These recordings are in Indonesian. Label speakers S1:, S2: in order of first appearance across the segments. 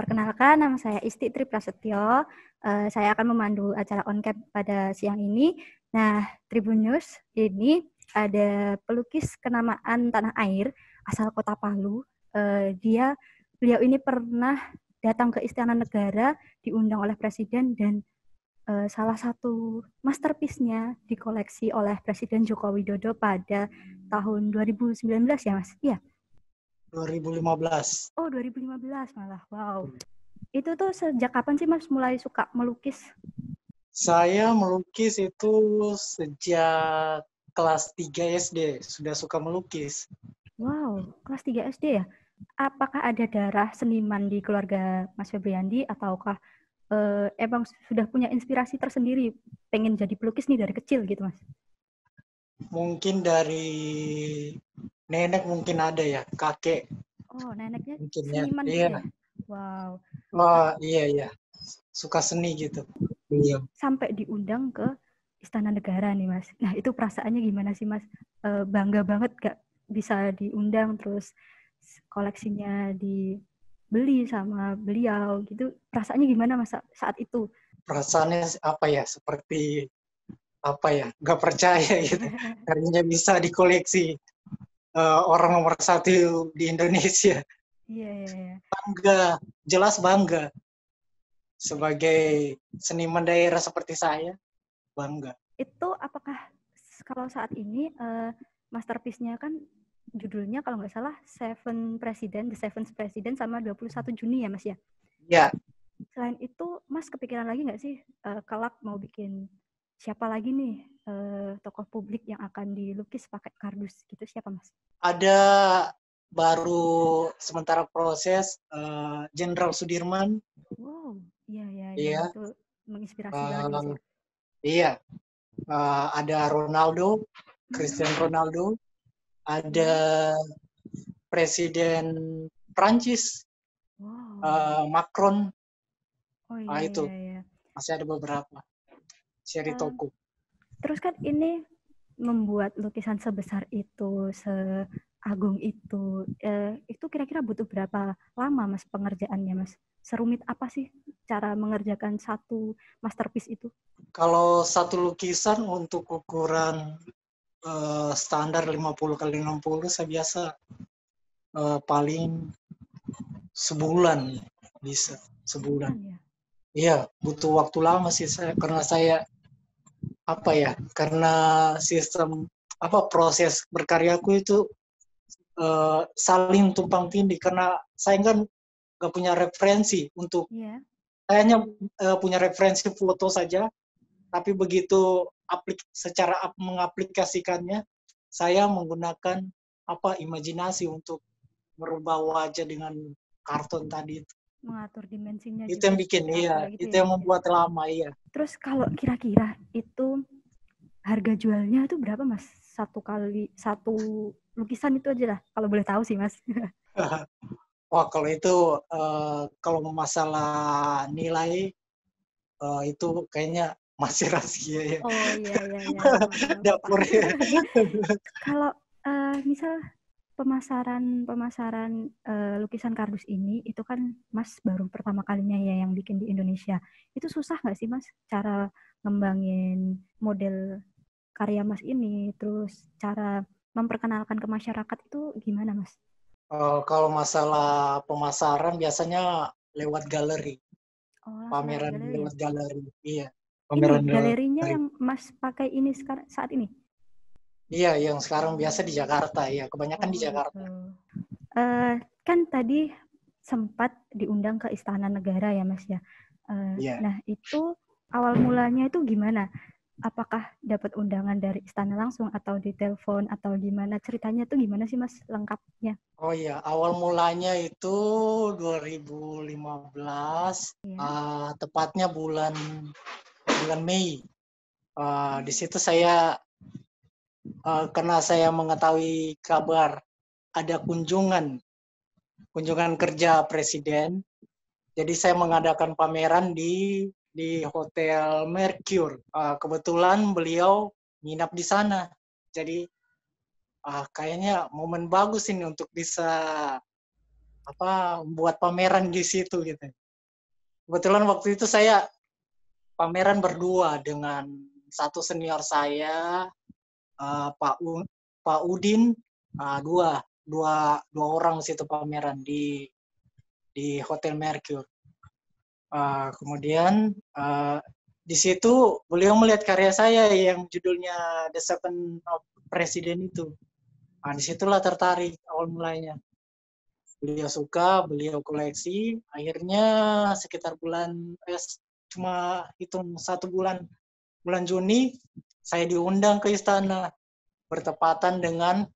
S1: Perkenalkan, nama saya Isti Tri Prasetyo. Saya akan memandu acara on-cam pada siang ini. Nah, Tribun News ini ada pelukis kenamaan tanah air asal Kota Palu. Beliau ini pernah datang ke Istana Negara, diundang oleh Presiden, dan salah satu masterpiece-nya dikoleksi oleh Presiden Joko Widodo pada tahun 2019 ya, Mas? Iya.
S2: 2015.
S1: Oh, 2015 malah. Wow. Itu tuh sejak kapan sih Mas mulai suka melukis?
S2: Saya melukis itu sejak kelas 3 SD. Sudah suka melukis.
S1: Wow, kelas 3 SD ya? Apakah ada darah seniman di keluarga Mas Febriandi ataukah emang sudah punya inspirasi tersendiri pengen jadi pelukis nih dari kecil gitu, Mas?
S2: Mungkin dari nenek mungkin ada ya, kakek
S1: Oh, neneknya
S2: mungkin ya.
S1: seniman
S2: Iya.
S1: gitu ya? Wow.
S2: Oh, iya. Suka seni gitu. Iya.
S1: Sampai diundang ke Istana Negara nih, Mas. Nah, itu perasaannya gimana sih, Mas? Bangga banget gak bisa diundang, terus koleksinya dibeli sama beliau gitu. Perasaannya gimana Mas saat itu?
S2: Perasaannya apa ya? Seperti apa ya? Gak percaya gitu. Karyanya bisa dikoleksi orang nomor 1 di Indonesia.
S1: Iya.
S2: Bangga, jelas bangga. Sebagai seniman daerah seperti saya, bangga.
S1: Itu apakah kalau saat ini masterpiece-nya kan judulnya kalau nggak salah The Seventh President sama 21 Juni ya Mas ya?
S2: Ya.
S1: Selain itu Mas kepikiran lagi nggak sih kelak mau bikin siapa lagi nih tokoh publik yang akan dilukis pakai kardus gitu, siapa Mas?
S2: Ada baru sementara proses Jenderal Sudirman.
S1: Wow, iya
S2: Iya.
S1: itu menginspirasi banget Mas ya.
S2: Iya. Ada Ronaldo, Cristiano Ronaldo, ada Presiden Prancis, Macron.
S1: Oh iya.
S2: Itu masih ada beberapa seri toko.
S1: Terus kan ini membuat lukisan sebesar itu, seagung itu kira-kira butuh berapa lama Mas pengerjaannya Mas? Serumit apa sih cara mengerjakan satu masterpiece itu?
S2: Kalau satu lukisan untuk ukuran standar 50x60 saya biasa paling sebulan bisa. Sebulan.
S1: Ya?
S2: Iya, butuh waktu lama sih saya karena saya karena sistem proses berkaryaku itu saling tumpang tindih karena saya kan nggak punya referensi untuk saya hanya punya referensi foto saja, tapi begitu secara mengaplikasikannya saya menggunakan imajinasi untuk merubah wajah dengan karton tadi itu.
S1: Mengatur dimensinya
S2: Itu
S1: juga
S2: yang bikin
S1: gitu
S2: itu
S1: ya,
S2: yang membuat lama
S1: Terus kalau kira-kira itu harga jualnya itu berapa Mas? Satu lukisan itu aja lah, kalau boleh tahu sih Mas.
S2: Wah, kalau itu kalau masalah nilai itu kayaknya masih rahasia ya.
S1: Oh iya.
S2: Dapur ya.
S1: Kalau misal pemasaran lukisan kardus ini itu kan Mas baru pertama kalinya ya yang bikin di Indonesia. Itu susah nggak sih Mas cara ngembangin model karya Mas ini, terus cara memperkenalkan ke masyarakat itu gimana Mas?
S2: Kalau masalah pemasaran biasanya lewat galeri. Pameran lewat galeri. Iya.
S1: Pameran ini galerinya galeri yang Mas pakai ini saat ini?
S2: Iya, yang sekarang biasa di Jakarta. Iya, kebanyakan di Jakarta.
S1: Kan tadi sempat diundang ke Istana Negara ya Mas ya. Nah itu awal mulanya itu gimana? Apakah dapat undangan dari istana langsung atau di telepon atau gimana? Ceritanya tuh gimana sih Mas lengkapnya?
S2: Oh iya, awal mulanya itu 2015, tepatnya bulan Mei. Di situ saya karena saya mengetahui kabar ada kunjungan kerja presiden, jadi saya mengadakan pameran di Hotel Mercure. Kebetulan beliau nginap di sana, jadi kayaknya momen bagus ini untuk bisa buat pameran di situ gitu. Kebetulan waktu itu saya pameran berdua dengan satu senior saya, Pak Udin, dua orang situ pameran di Hotel Mercure. Kemudian di situ beliau melihat karya saya yang judulnya The Seven of President itu. Disitulah tertarik awal mulanya. Beliau suka, beliau koleksi. Akhirnya sekitar cuma hitung 1 bulan, bulan Juni, saya diundang ke istana bertepatan dengan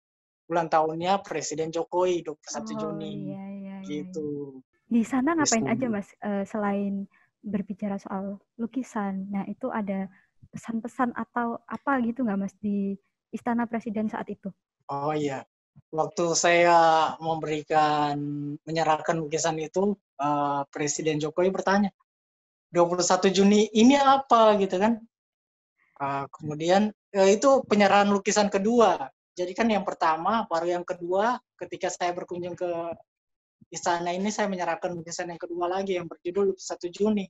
S2: ulang tahunnya Presiden Jokowi 21 Juni.
S1: Iya.
S2: Gitu.
S1: Di sana ngapain aja Mas selain berbicara soal lukisan? Nah itu ada pesan-pesan atau apa gitu nggak Mas di Istana Presiden saat itu?
S2: Oh iya, waktu saya menyerahkan lukisan itu, Presiden Jokowi bertanya, 21 Juni ini apa gitu kan? Kemudian itu penyerahan lukisan kedua. Jadi kan yang pertama, baru yang kedua, ketika saya berkunjung ke istana ini, saya menyerahkan lukisan yang kedua lagi yang berjudul 21 Juni.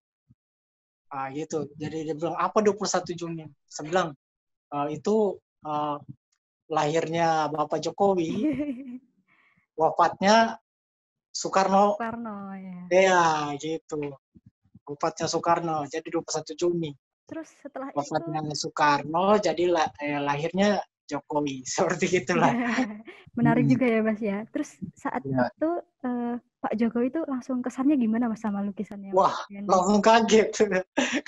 S2: Gitu. Jadi dia bilang, apa 21 Juni? Saya bilang, itu lahirnya Bapak Jokowi, wafatnya Soekarno.
S1: Ya.
S2: Ya, gitu. Wafatnya Soekarno, jadi 21 Juni.
S1: Terus setelah
S2: wafatnya
S1: itu
S2: Soekarno, jadi lahirnya Jokowi. Seperti itulah.
S1: Menarik juga ya Mas ya. Terus saat itu Pak Jokowi itu langsung kesannya gimana Mas sama lukisannya?
S2: Wah, langsung kaget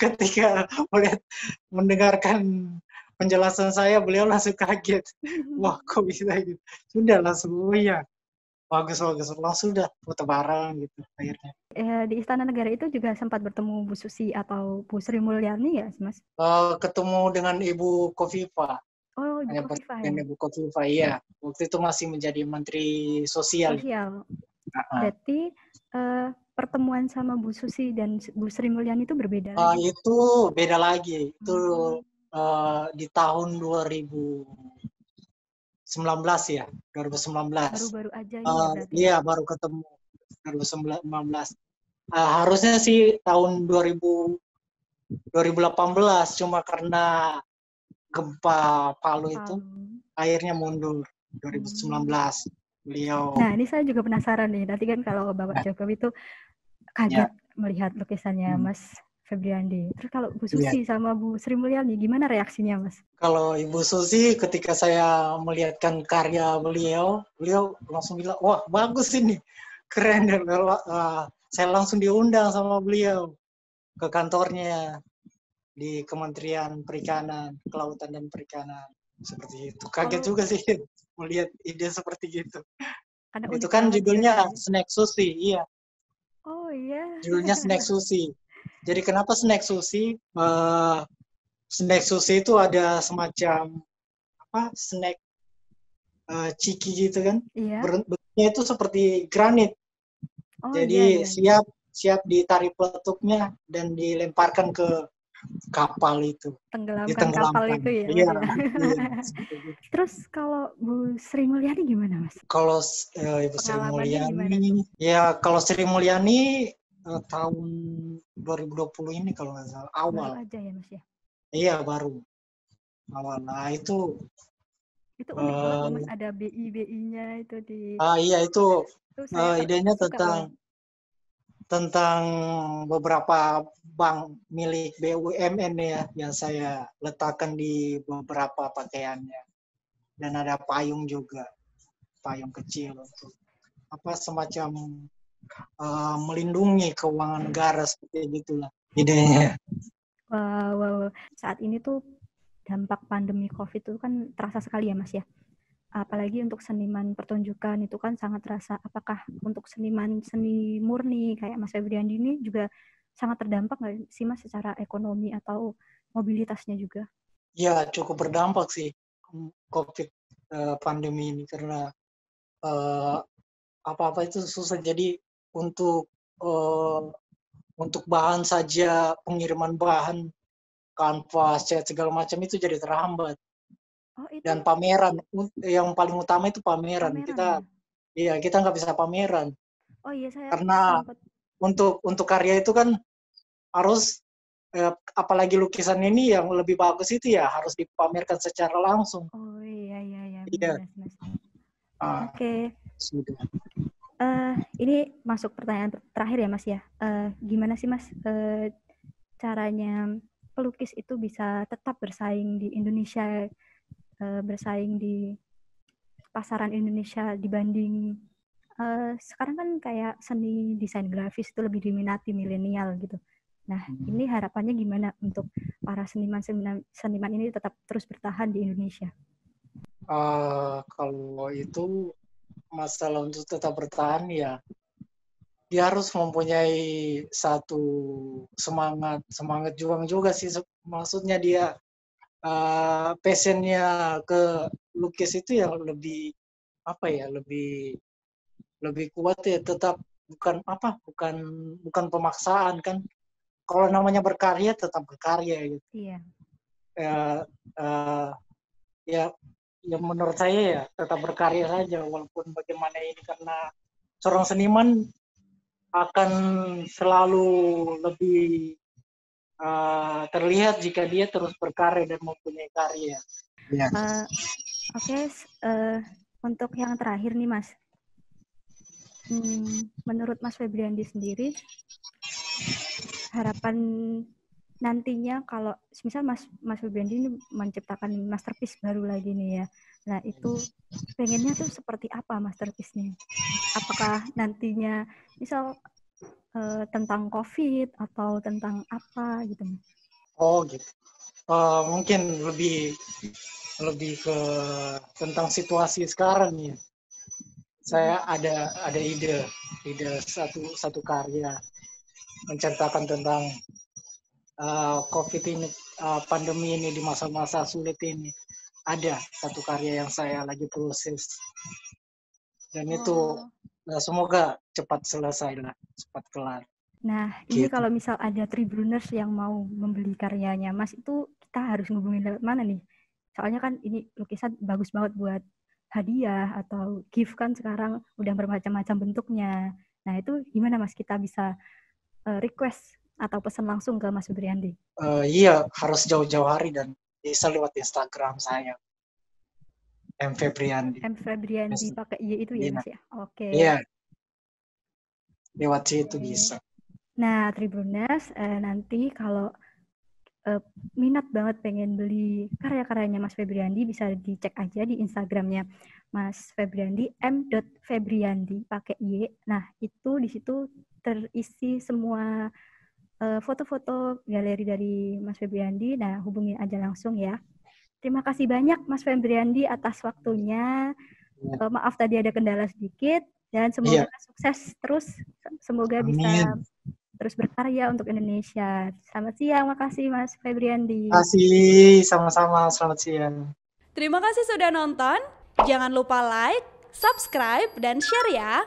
S2: ketika mendengarkan penjelasan saya, beliau langsung kaget. Wah, kok bisa gitu? Sudah langsung, oh iya, bagus, langsung udah foto bareng gitu akhirnya.
S1: Di Istana Negara itu juga sempat bertemu Bu Susi atau Bu Sri Mulyani ya, Mas?
S2: Ketemu dengan Ibu Kofifa.
S1: Oh, Ibu Kofifa ya?
S2: Ibu Kofifa, iya. Waktu itu masih menjadi Menteri Sosial.
S1: Berarti pertemuan sama Bu Susi dan Bu Sri Mulyani itu berbeda lagi?
S2: Itu beda lagi. Itu di tahun 2019 ya, 2019.
S1: Baru-baru aja ini ya berarti?
S2: Iya, baru ketemu 2019. Harusnya sih tahun 2018, cuma karena gempa Palu itu akhirnya mundur 2019 beliau.
S1: Nah, ini saya juga penasaran nih. Nanti kan kalau Bapak Jokowi itu kaget melihat lukisannya Mas Febriandi. Terus kalau Bu Susi sama Bu Sri Mulyani, gimana reaksinya, Mas?
S2: Kalau Ibu Susi, ketika saya melihatkan karya beliau langsung bilang, wah bagus ini, keren. Saya langsung diundang sama beliau ke kantornya di Kementerian Perikanan, Kelautan dan Perikanan. Seperti itu. Kaget juga sih melihat ide seperti gitu. Itu kan judulnya Snack Susi, iya.
S1: Oh iya.
S2: Judulnya Snack Susi. Jadi kenapa Snack Susi? Snack Susi itu ada semacam snack ciki gitu kan?
S1: Iya.
S2: Bentuknya itu seperti granit. Jadi siap ditarik peletuknya dan dilemparkan ke kapal itu.
S1: Tenggelamkan kapal itu ya.
S2: Iya.
S1: Terus kalau Bu Sri Mulyani gimana, Mas?
S2: Kalau Ibu Sri Mulyani, ya kalau Sri Mulyani tahun 2020 ini kalau nggak salah awal.
S1: Baru aja ya, Mas ya?
S2: Iya, baru. Awal. Nah, itu
S1: unik banget, Mas. Ada BI-BI-nya itu di...
S2: iya, itu idenya tentang beberapa bank milik BUMN ya, yang saya letakkan di beberapa pakaiannya. Dan ada payung juga, payung kecil untuk semacam melindungi keuangan negara, seperti gitulah idenya.
S1: Wow. Saat ini tuh dampak pandemi COVID itu kan terasa sekali ya, Mas ya. Apalagi untuk seniman pertunjukan itu kan sangat terasa. Apakah untuk seniman seni murni kayak Mas Febriandi ini juga sangat terdampak nggak sih, Mas, secara ekonomi atau mobilitasnya juga?
S2: Ya, cukup berdampak sih COVID pandemi ini, karena apa-apa itu susah. Jadi untuk bahan saja, pengiriman bahan, kanvas, cat, segala macam itu jadi terhambat. Dan pameran, yang paling utama itu pameran. Kita nggak bisa pameran.
S1: Oh iya, saya
S2: Karena
S1: sempat.
S2: untuk karya itu kan harus apalagi lukisan ini yang lebih bagus itu ya harus dipamerkan secara langsung.
S1: Oh iya benar
S2: Iya.
S1: Mas.
S2: Oke.
S1: Sudah. Ini masuk pertanyaan terakhir ya Mas ya. Gimana sih Mas caranya pelukis itu bisa tetap bersaing di Indonesia, bersaing di pasaran Indonesia dibanding sekarang kan kayak seni desain grafis itu lebih diminati milenial gitu. Nah, ini harapannya gimana untuk para seniman ini tetap terus bertahan di Indonesia?
S2: Kalau itu masalah untuk tetap bertahan ya, dia harus mempunyai satu semangat juang juga sih. Maksudnya dia passionnya ke lukis itu yang lebih apa ya, lebih kuat ya, tetap bukan pemaksaan kan. Kalau namanya berkarya tetap berkarya gitu.
S1: Iya.
S2: Ya menurut saya ya tetap berkarya saja walaupun bagaimana ini, karena seorang seniman akan selalu lebih terlihat jika dia terus berkarya dan mempunyai karya. Ya.
S1: Oke. Untuk yang terakhir nih Mas, menurut Mas Febriandi sendiri, harapan nantinya kalau misal Mas Febriandi ini menciptakan masterpiece baru lagi nih ya, nah itu pengennya tuh seperti apa masterpiece-nya? Apakah nantinya misal tentang COVID atau tentang apa gitu?
S2: Oh gitu. Mungkin lebih ke tentang situasi sekarang ya. Saya ada ide satu karya menceritakan tentang COVID ini, pandemi ini di masa-masa sulit ini. Ada satu karya yang saya lagi proses dan itu semoga cepat selesai lah, cepat kelar.
S1: Nah, ini kalau misal ada Tribuners yang mau membeli karyanya Mas, itu kita harus ngubungin lewat mana nih? Soalnya kan ini lukisan bagus banget buat hadiah atau gift kan sekarang udah bermacam-macam bentuknya. Nah, itu gimana Mas kita bisa request atau pesan langsung ke Mas Febriandi?
S2: Iya, harus jauh-jauh hari dan bisa lewat Instagram saya. M Febriandi.
S1: M Febriandi pakai Y itu ya Mas ya? Oke.
S2: Iya. Lewat situ bisa.
S1: Nah, Tribuners, nanti kalau minat banget pengen beli karya-karyanya Mas Febriandi, bisa dicek aja di Instagramnya Mas Febriandi, m.febriandi pakai Y. Nah, itu di situ terisi semua foto-foto galeri dari Mas Febriandi. Nah, hubungin aja langsung ya. Terima kasih banyak Mas Febriandi atas waktunya. Maaf tadi ada kendala sedikit dan semoga sukses terus. Semoga bisa terus berkarya untuk Indonesia. Selamat siang, makasih Mas Febriandi.
S2: Terima kasih, sama-sama, selamat siang.
S3: Terima kasih sudah nonton. Jangan lupa like, subscribe, dan share ya.